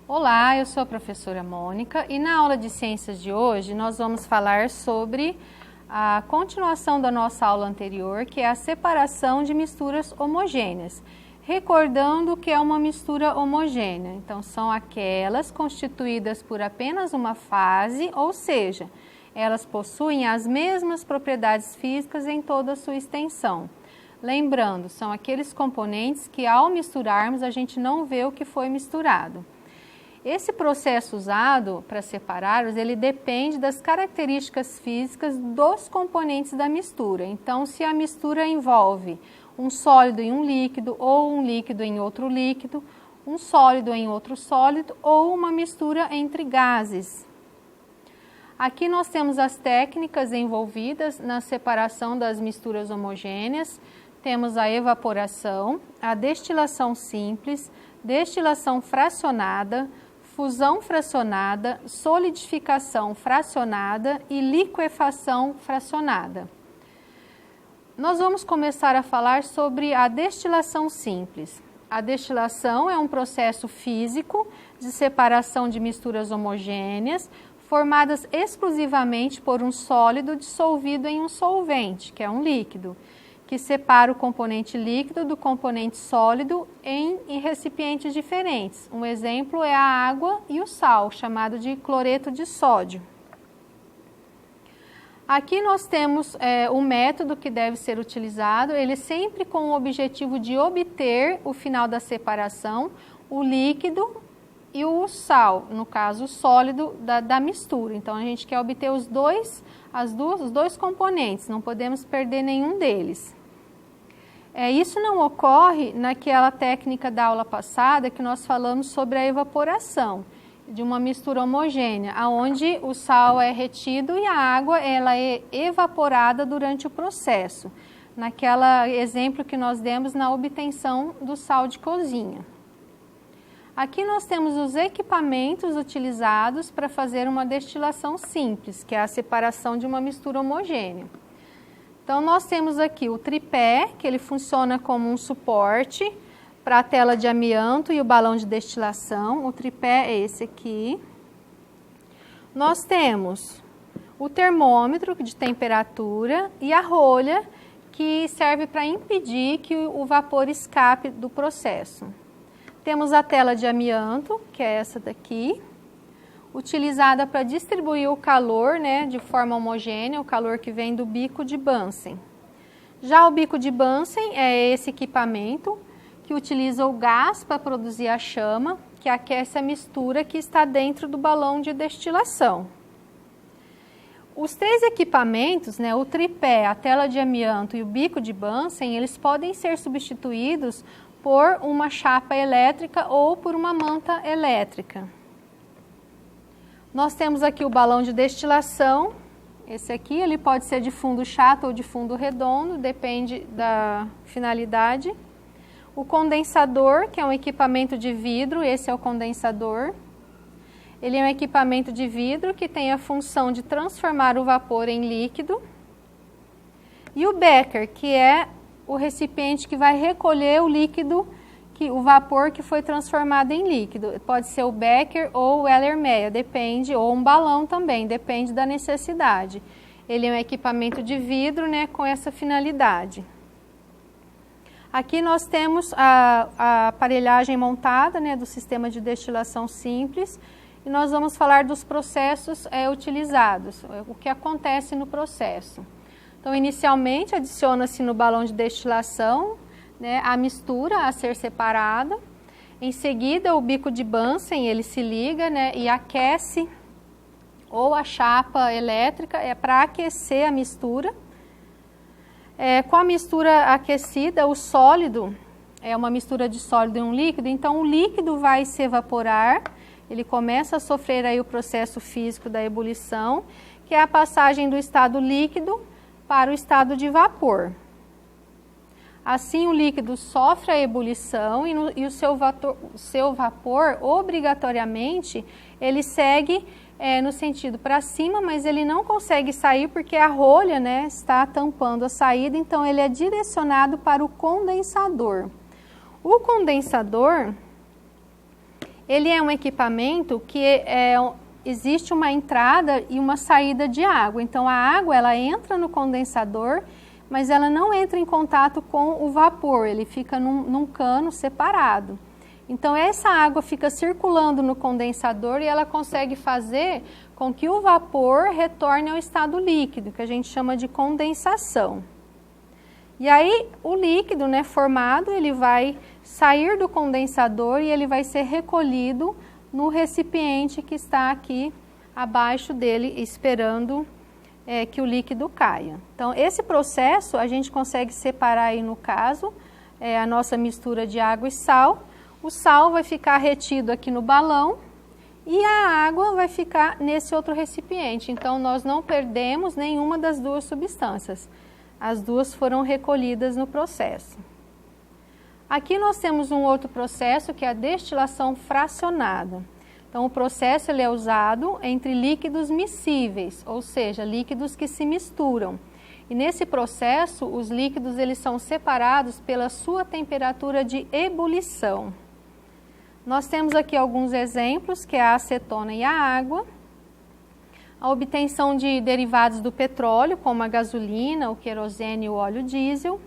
Olá, eu sou a professora Mônica e na aula de ciências de hoje nós vamos falar sobre a continuação da nossa aula anterior, que é a separação de misturas homogêneas. Recordando que é uma mistura homogênea, então são aquelas constituídas por apenas uma fase, ou seja, elas possuem as mesmas propriedades físicas em toda a sua extensão. Lembrando, são aqueles componentes que ao misturarmos a gente não vê o que foi misturado. Esse processo usado para separá-los, ele depende das características físicas dos componentes da mistura. Então, se a mistura envolve um sólido em um líquido, ou um líquido em outro líquido, um sólido em outro sólido, ou uma mistura entre gases. Aqui nós temos as técnicas envolvidas na separação das misturas homogêneas. Temos a evaporação, a destilação simples, destilação fracionada, fusão fracionada, solidificação fracionada e liquefação fracionada. Nós vamos começar a falar sobre a destilação simples. A destilação é um processo físico de separação de misturas homogêneas, formadas exclusivamente por um sólido dissolvido em um solvente, que é um líquido, que separa o componente líquido do componente sólido em recipientes diferentes. Um exemplo é a água e o sal, chamado de cloreto de sódio. Aqui nós temos o método que deve ser utilizado, ele sempre com o objetivo de obter o final da separação, o líquido e o sal, no caso o sólido da mistura. Então a gente quer obter os dois componentes, não podemos perder nenhum deles. Isso não ocorre naquela técnica da aula passada que nós falamos sobre a evaporação de uma mistura homogênea, onde o sal é retido e a água ela é evaporada durante o processo. Naquele exemplo que nós demos na obtenção do sal de cozinha. Aqui nós temos os equipamentos utilizados para fazer uma destilação simples, que é a separação de uma mistura homogênea. Então nós temos aqui o tripé, que ele funciona como um suporte para a tela de amianto e o balão de destilação. O tripé é esse aqui. Nós temos o termômetro de temperatura e a rolha, que serve para impedir que o vapor escape do processo. Temos a tela de amianto, que é essa daqui, utilizada para distribuir o calor, de forma homogênea, o calor que vem do bico de Bunsen. Já o bico de Bunsen é esse equipamento que utiliza o gás para produzir a chama, que aquece a mistura que está dentro do balão de destilação. Os três equipamentos, o tripé, a tela de amianto e o bico de Bunsen, eles podem ser substituídos por uma chapa elétrica ou por uma manta elétrica. Nós temos aqui o balão de destilação. Esse aqui ele pode ser de fundo chato ou de fundo redondo, depende da finalidade. O condensador, que é um equipamento de vidro, esse é o condensador. Ele é um equipamento de vidro que tem a função de transformar o vapor em líquido. E o becker, que é o recipiente que vai recolher o líquido, o vapor que foi transformado em líquido. Pode ser o becker ou o Erlenmeyer, depende, ou um balão também, depende da necessidade. Ele é um equipamento de vidro, com essa finalidade. Aqui nós temos a aparelhagem montada, do sistema de destilação simples, e nós vamos falar dos processos utilizados, o que acontece no processo. Então, inicialmente, adiciona-se no balão de destilação a mistura a ser separada. Em seguida, o bico de Bunsen, ele se liga e aquece, ou a chapa elétrica, para aquecer a mistura. Com a mistura aquecida, o sólido, é uma mistura de sólido e um líquido, então o líquido vai se evaporar, ele começa a sofrer aí o processo físico da ebulição, que é a passagem do estado líquido para o estado de vapor. Assim, o líquido sofre a ebulição e o seu vapor, obrigatoriamente, ele segue no sentido para cima, mas ele não consegue sair porque a rolha está tampando a saída, então ele é direcionado para o condensador. O condensador, Ele é um equipamento que existe uma entrada e uma saída de água. Então a água ela entra no condensador, mas ela não entra em contato com o vapor, ele fica num cano separado. Então essa água fica circulando no condensador e ela consegue fazer com que o vapor retorne ao estado líquido, que a gente chama de condensação. E aí o líquido, né, formado, ele vai sair do condensador e ele vai ser recolhido no recipiente que está aqui abaixo dele, esperando que o líquido caia. Então esse processo a gente consegue separar aí no caso, a nossa mistura de água e sal. O sal vai ficar retido aqui no balão e a água vai ficar nesse outro recipiente. Então nós não perdemos nenhuma das duas substâncias. As duas foram recolhidas no processo. Aqui nós temos um outro processo que é a destilação fracionada. Então o processo ele é usado entre líquidos miscíveis, ou seja, líquidos que se misturam. E nesse processo os líquidos eles são separados pela sua temperatura de ebulição. Nós temos aqui alguns exemplos, que é a acetona e a água. A obtenção de derivados do petróleo, como a gasolina, o querosene e o óleo diesel.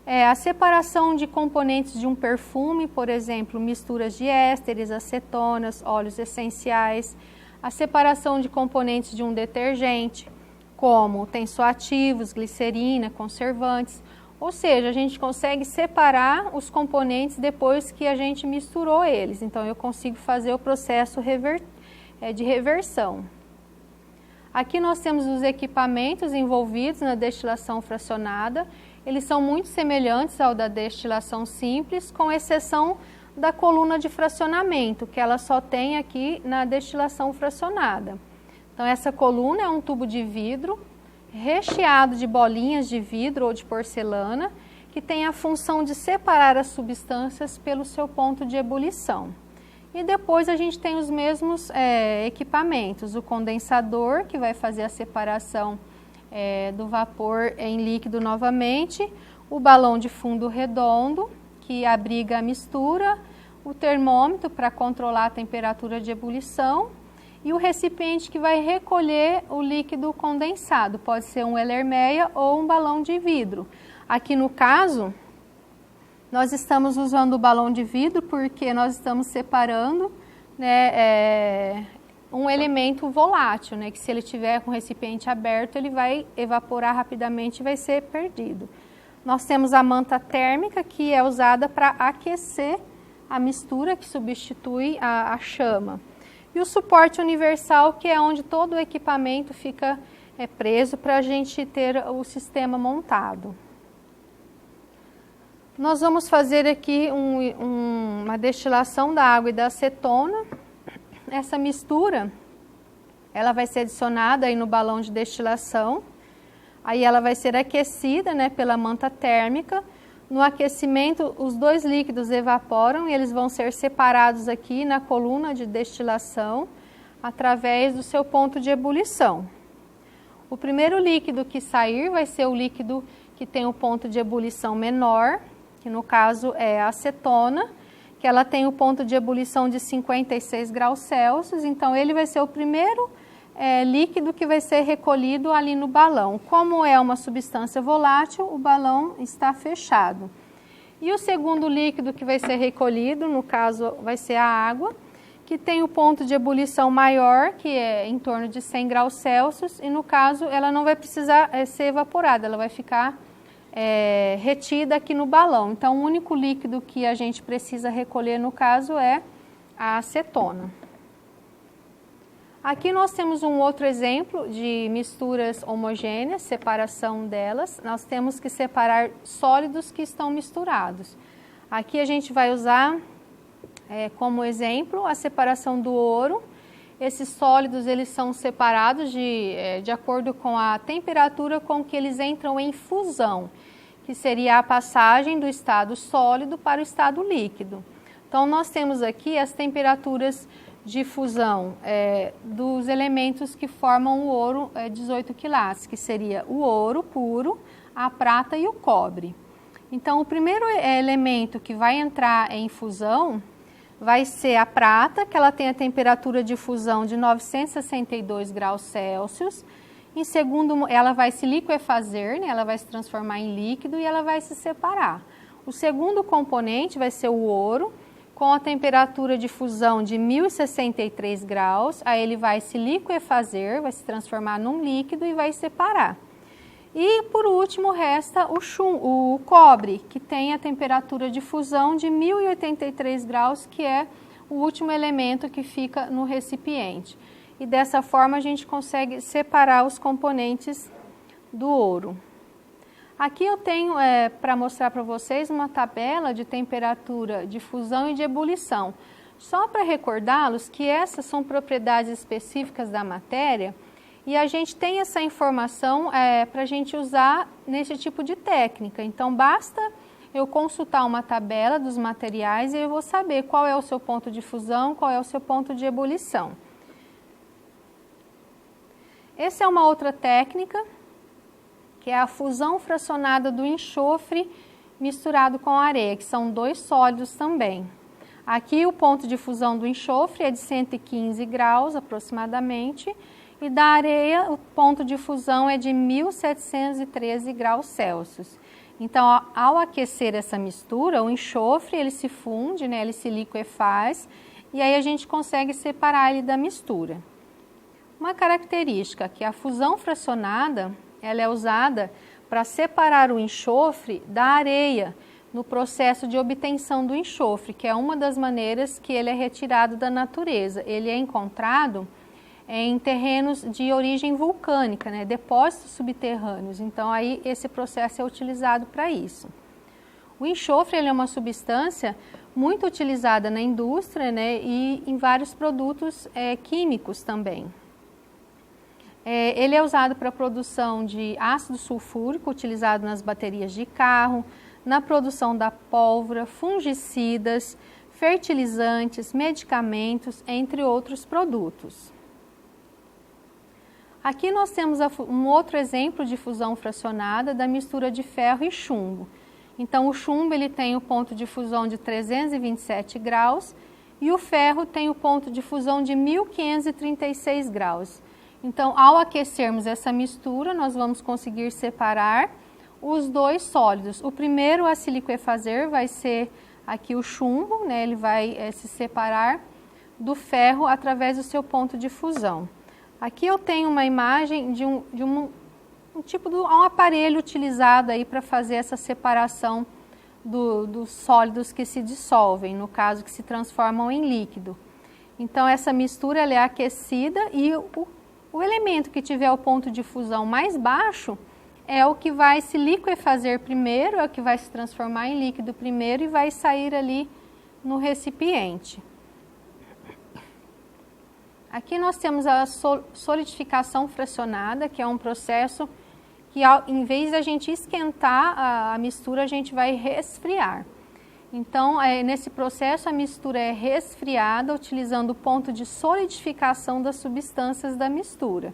A separação de componentes de um perfume, por exemplo, misturas de ésteres, acetonas, óleos essenciais. A separação de componentes de um detergente, como tensoativos, glicerina, conservantes. Ou seja, a gente consegue separar os componentes depois que a gente misturou eles. Então, eu consigo fazer o processo de reversão. Aqui nós temos os equipamentos envolvidos na destilação fracionada. Eles são muito semelhantes ao da destilação simples, com exceção da coluna de fracionamento, que ela só tem aqui na destilação fracionada. Então, essa coluna é um tubo de vidro recheado de bolinhas de vidro ou de porcelana, que tem a função de separar as substâncias pelo seu ponto de ebulição. E depois a gente tem os mesmos equipamentos, o condensador, que vai fazer a separação do vapor em líquido novamente, o balão de fundo redondo, que abriga a mistura, o termômetro para controlar a temperatura de ebulição, e o recipiente que vai recolher o líquido condensado, pode ser um Ellermeia ou um balão de vidro. Aqui no caso, nós estamos usando o balão de vidro porque nós estamos separando, né, um elemento volátil, né, que se ele tiver com o recipiente aberto, ele vai evaporar rapidamente e vai ser perdido. Nós temos a manta térmica, que é usada para aquecer a mistura, que substitui a chama. E o suporte universal, que é onde todo o equipamento fica preso para a gente ter o sistema montado. Nós vamos fazer aqui uma destilação da água e da acetona. Essa mistura, ela vai ser adicionada aí no balão de destilação. Aí ela vai ser aquecida, né, pela manta térmica. No aquecimento, os dois líquidos evaporam e eles vão ser separados aqui na coluna de destilação através do seu ponto de ebulição. O primeiro líquido que sair vai ser o líquido que tem o ponto de ebulição menor, que no caso é a acetona, que ela tem o ponto de ebulição de 56 graus Celsius, então ele vai ser o primeiro líquido que vai ser recolhido ali no balão. Como é uma substância volátil, o balão está fechado. E o segundo líquido que vai ser recolhido, no caso vai ser a água, que tem o ponto de ebulição maior, que é em torno de 100 graus Celsius, e no caso ela não vai precisar ser evaporada, ela vai ficar retida aqui no balão. Então o único líquido que a gente precisa recolher no caso é a acetona. Aqui nós temos um outro exemplo de misturas homogêneas, separação delas. Nós temos que separar sólidos que estão misturados. Aqui a gente vai usar como exemplo a separação do ouro. Esses sólidos eles são separados de acordo com a temperatura com que eles entram em fusão, que seria a passagem do estado sólido para o estado líquido. Então nós temos aqui as temperaturas de fusão dos elementos que formam o ouro 18 quilates, que seria o ouro puro, a prata e o cobre. Então, o primeiro elemento que vai entrar em fusão vai ser a prata, que ela tem a temperatura de fusão de 962 graus Celsius. Em segundo, ela vai se liquefazer, né? Ela vai se transformar em líquido e ela vai se separar. O segundo componente vai ser o ouro, com a temperatura de fusão de 1063 graus. Aí ele vai se liquefazer, vai se transformar num líquido e vai separar. E, por último, resta o cobre, que tem a temperatura de fusão de 1083 graus, que é o último elemento que fica no recipiente. E dessa forma a gente consegue separar os componentes do ouro. Aqui eu tenho, para mostrar para vocês, uma tabela de temperatura de fusão e de ebulição. Só para recordá-los que essas são propriedades específicas da matéria, e a gente tem essa informação para a gente usar nesse tipo de técnica. Então, basta eu consultar uma tabela dos materiais e eu vou saber qual é o seu ponto de fusão, qual é o seu ponto de ebulição. Essa é uma outra técnica, que é a fusão fracionada do enxofre misturado com areia, que são dois sólidos também. Aqui o ponto de fusão do enxofre é de 115 graus aproximadamente, e da areia o ponto de fusão é de 1713 graus Celsius. Então, ao aquecer essa mistura, o enxofre ele se funde, né, ele se liquefaz, e aí a gente consegue separar ele da mistura. Uma característica que a fusão fracionada, ela é usada para separar o enxofre da areia no processo de obtenção do enxofre, que é uma das maneiras que ele é retirado da natureza. Ele é encontrado em terrenos de origem vulcânica, né, depósitos subterrâneos. Então, aí esse processo é utilizado para isso. O enxofre ele é uma substância muito utilizada na indústria, né, e em vários produtos químicos também. Ele é usado para a produção de ácido sulfúrico, utilizado nas baterias de carro, na produção da pólvora, fungicidas, fertilizantes, medicamentos, entre outros produtos. Aqui nós temos um outro exemplo de fusão fracionada da mistura de ferro e chumbo. Então, o chumbo ele tem o ponto de fusão de 327 graus e o ferro tem o ponto de fusão de 1536 graus. Então, ao aquecermos essa mistura, nós vamos conseguir separar os dois sólidos. O primeiro a se liquefazer vai ser aqui o chumbo, né? Ele vai se separar do ferro através do seu ponto de fusão. Aqui eu tenho uma imagem de um aparelho utilizado aí para fazer essa separação dos sólidos que se dissolvem, no caso que se transformam em líquido. Então essa mistura ela é aquecida e o elemento que tiver o ponto de fusão mais baixo é o que vai se liquefazer primeiro, é o que vai se transformar em líquido primeiro e vai sair ali no recipiente. Aqui nós temos a solidificação fracionada, que é um processo que, em vez de a gente esquentar a mistura, a gente vai resfriar. Então, nesse processo, a mistura é resfriada, utilizando o ponto de solidificação das substâncias da mistura.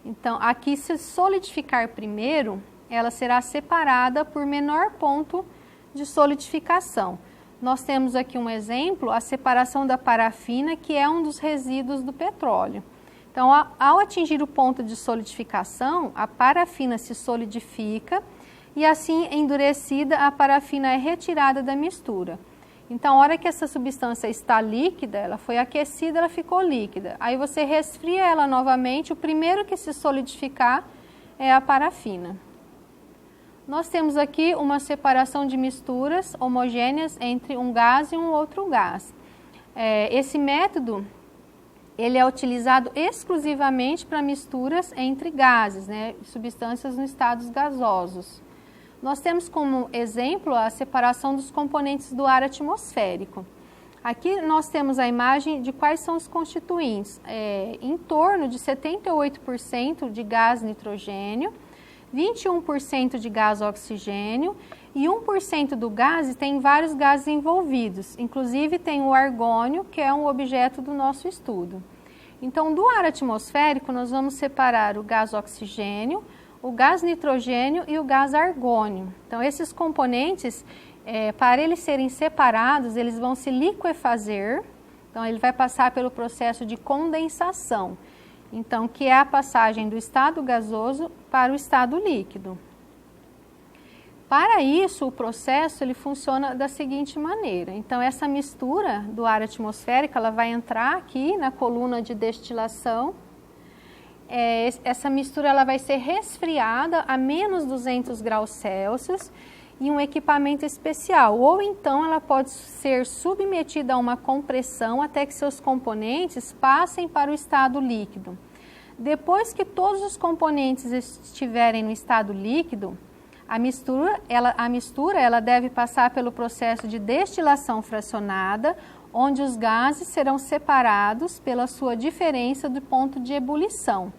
Então, aqui, se solidificar primeiro, ela será separada por menor ponto de solidificação. Nós temos aqui um exemplo, a separação da parafina, que é um dos resíduos do petróleo. Então, ao atingir o ponto de solidificação, a parafina se solidifica e assim, endurecida, a parafina é retirada da mistura. Então, a hora que essa substância está líquida, ela foi aquecida, ela ficou líquida. Aí você resfria ela novamente, o primeiro que se solidificar é a parafina. Nós temos aqui uma separação de misturas homogêneas entre um gás e um outro gás. Esse método ele é utilizado exclusivamente para misturas entre gases, né, substâncias em estados gasosos. Nós temos como exemplo a separação dos componentes do ar atmosférico. Aqui nós temos a imagem de quais são os constituintes. Em torno de 78% de gás nitrogênio, 21% de gás oxigênio e 1% do gás tem vários gases envolvidos, inclusive tem o argônio, que é um objeto do nosso estudo. Então, do ar atmosférico, nós vamos separar o gás oxigênio, o gás nitrogênio e o gás argônio. Então, esses componentes, para eles serem separados, eles vão se liquefazer, então ele vai passar pelo processo de condensação, então que é a passagem do estado gasoso para o estado líquido. Para isso, o processo ele funciona da seguinte maneira. Então, essa mistura do ar atmosférico, ela vai entrar aqui na coluna de destilação. Essa mistura ela vai ser resfriada a menos 200 graus Celsius em um equipamento especial. Ou então, ela pode ser submetida a uma compressão até que seus componentes passem para o estado líquido. Depois que todos os componentes estiverem no estado líquido, a mistura ela deve passar pelo processo de destilação fracionada, onde os gases serão separados pela sua diferença do ponto de ebulição.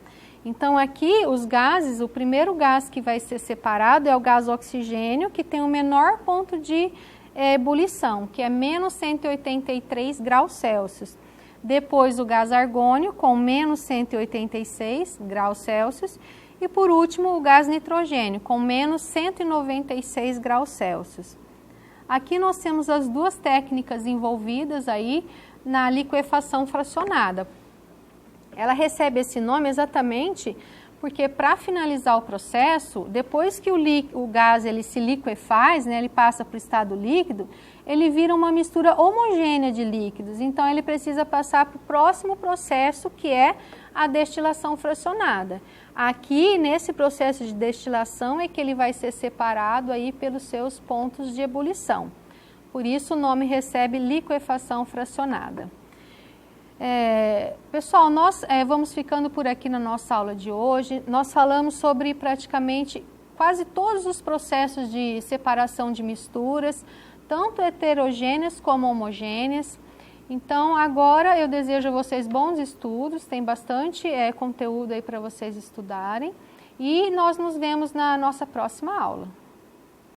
Então aqui os gases, o primeiro gás que vai ser separado é o gás oxigênio, que tem o menor ponto de ebulição, que é menos 183 graus Celsius. Depois o gás argônio com menos 186 graus Celsius. E por último, o gás nitrogênio, com menos 196 graus Celsius. Aqui nós temos as duas técnicas envolvidas aí na liquefação fracionada. Ela recebe esse nome exatamente porque para finalizar o processo, depois que o gás ele se liquefaz, né, ele passa para o estado líquido, ele vira uma mistura homogênea de líquidos. Então ele precisa passar para o próximo processo, que é a destilação fracionada. Aqui, nesse processo de destilação, é que ele vai ser separado aí pelos seus pontos de ebulição. Por isso, o nome recebe liquefação fracionada. Pessoal, nós vamos ficando por aqui na nossa aula de hoje. Nós falamos sobre praticamente quase todos os processos de separação de misturas, tanto heterogêneas como homogêneas. Então, agora eu desejo a vocês bons estudos, tem bastante conteúdo aí para vocês estudarem e nós nos vemos na nossa próxima aula.